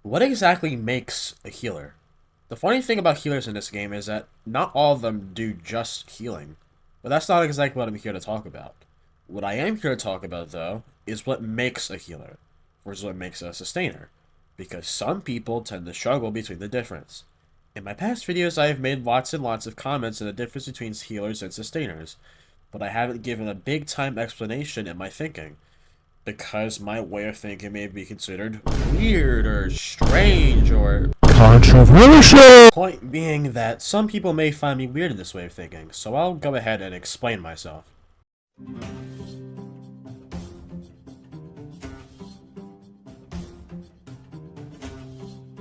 What exactly makes a healer? The funny thing about healers in this game is that not all of them do just healing, but that's not exactly what I'm here to talk about. What I am here to talk about, though, is what makes a healer, versus what makes a sustainer, because some people tend to struggle between the difference. In my past videos, I have made lots and lots of comments on the difference between healers and sustainers, but I haven't given a big-time explanation in my thinking, because my way of thinking may be considered weird or strange or controversial. Point being that some people may find me weird in this way of thinking, so I'll go ahead and explain myself.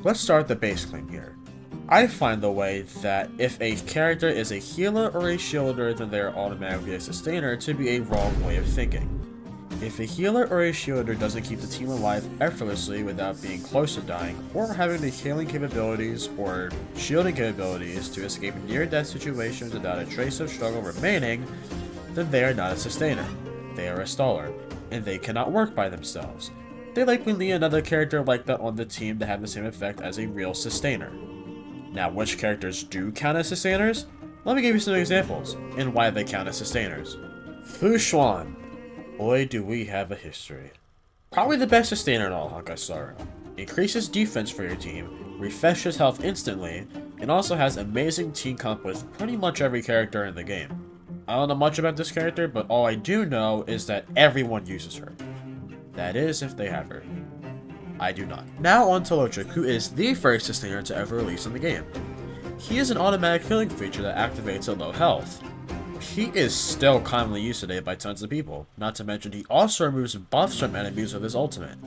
Let's start the base claim here. I find the way that if a character is a healer or a shielder, then they are automatically a sustainer to be a wrong way of thinking. If a healer or a shielder doesn't keep the team alive effortlessly without being close to dying, or having the healing capabilities or shielding capabilities to escape near-death situations without a trace of struggle remaining, then they are not a sustainer. They are a staller, and they cannot work by themselves. They likely need another character like that on the team to have the same effect as a real sustainer. Now, which characters do count as sustainers? Let me give you some examples, and why they count as sustainers. Fallone. Boy, do we have a history. Probably the best sustainer in all Honkai Star. Increases defense for your team, refreshes health instantly, and also has amazing team comp with pretty much every character in the game. I don't know much about this character, but all I do know is that everyone uses her. That is, if they have her. I do not. Now on to Locha, who is the first sustainer to ever release in the game. He is an automatic healing feature that activates at low health. He is still commonly used today by tons of people, not to mention he also removes buffs from enemies with his ultimate,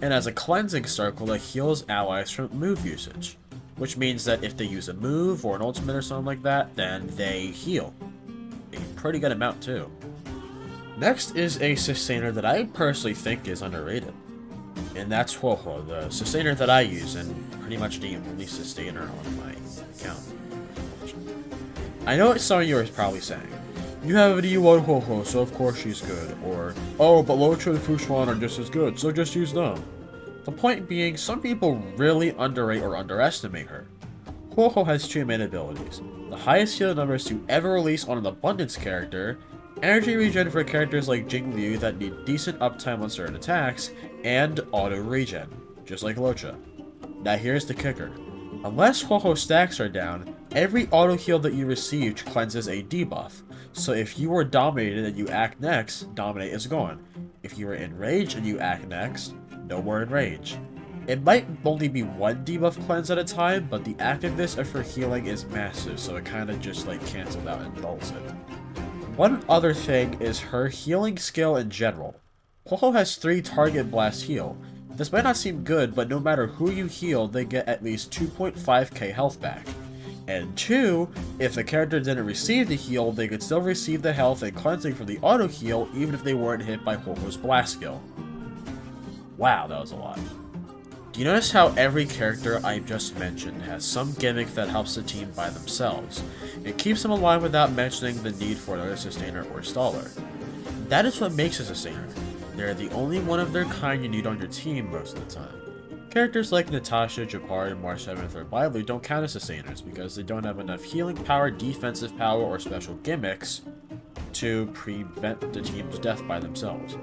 and has a cleansing circle that heals allies from move usage, which means that if they use a move or an ultimate or something like that, then they heal. A pretty good amount too. Next is a sustainer that I personally think is underrated, and that's HOYO, the sustainer that I use, and pretty much the only sustainer on my account. I know what some of you are probably saying. You have a D1 HOYO, so of course she's good. Or, oh, but Locha and Fallone are just as good, so just use them. The point being, some people really underrate or underestimate her. HOYO has two main abilities. The highest heal numbers to ever release on an abundance character, energy regen for characters like Jing Liu that need decent uptime on certain attacks, and auto regen, just like Locha. Now here's the kicker. Unless HOYO stacks are down, every auto heal that you received cleanses a debuff. So if you were dominated and you act next, dominate is gone. If you were enraged and you act next, no more enrage. It might only be one debuff cleanse at a time, but the activeness of her healing is massive, so it kinda just like cancels out and dulls it. One other thing is her healing skill in general. HOYO has 3 target blast heal. This might not seem good, but no matter who you heal, they get at least 2.5k health back. And 2, if the character didn't receive the heal, they could still receive the health and cleansing from the auto heal even if they weren't hit by HOYO's blast skill. Wow, that was a lot. Do you notice how every character I just mentioned has some gimmick that helps the team by themselves? It keeps them alive without mentioning the need for another sustainer or staller. That is what makes a sustainer. They're the only one of their kind you need on your team most of the time. Characters like Natasha, Japar, and March 7th or Bailu don't count as sustainers because they don't have enough healing power, defensive power, or special gimmicks to prevent the team's death by themselves.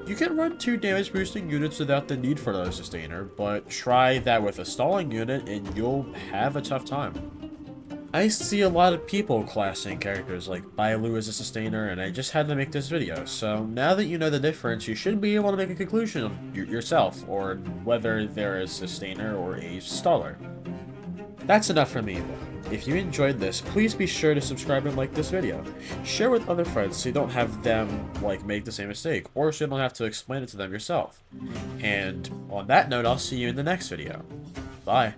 You can run 2 damage boosting units without the need for another sustainer, but try that with a stalling unit and you'll have a tough time. I see a lot of people classing characters like Bailu as a sustainer, and I just had to make this video, so now that you know the difference, you should be able to make a conclusion yourself, or whether they're a sustainer or a staller. That's enough from me though. If you enjoyed this, please be sure to subscribe and like this video. Share with other friends so you don't have them make the same mistake, or so you don't have to explain it to them yourself. And on that note, I'll see you in the next video. Bye.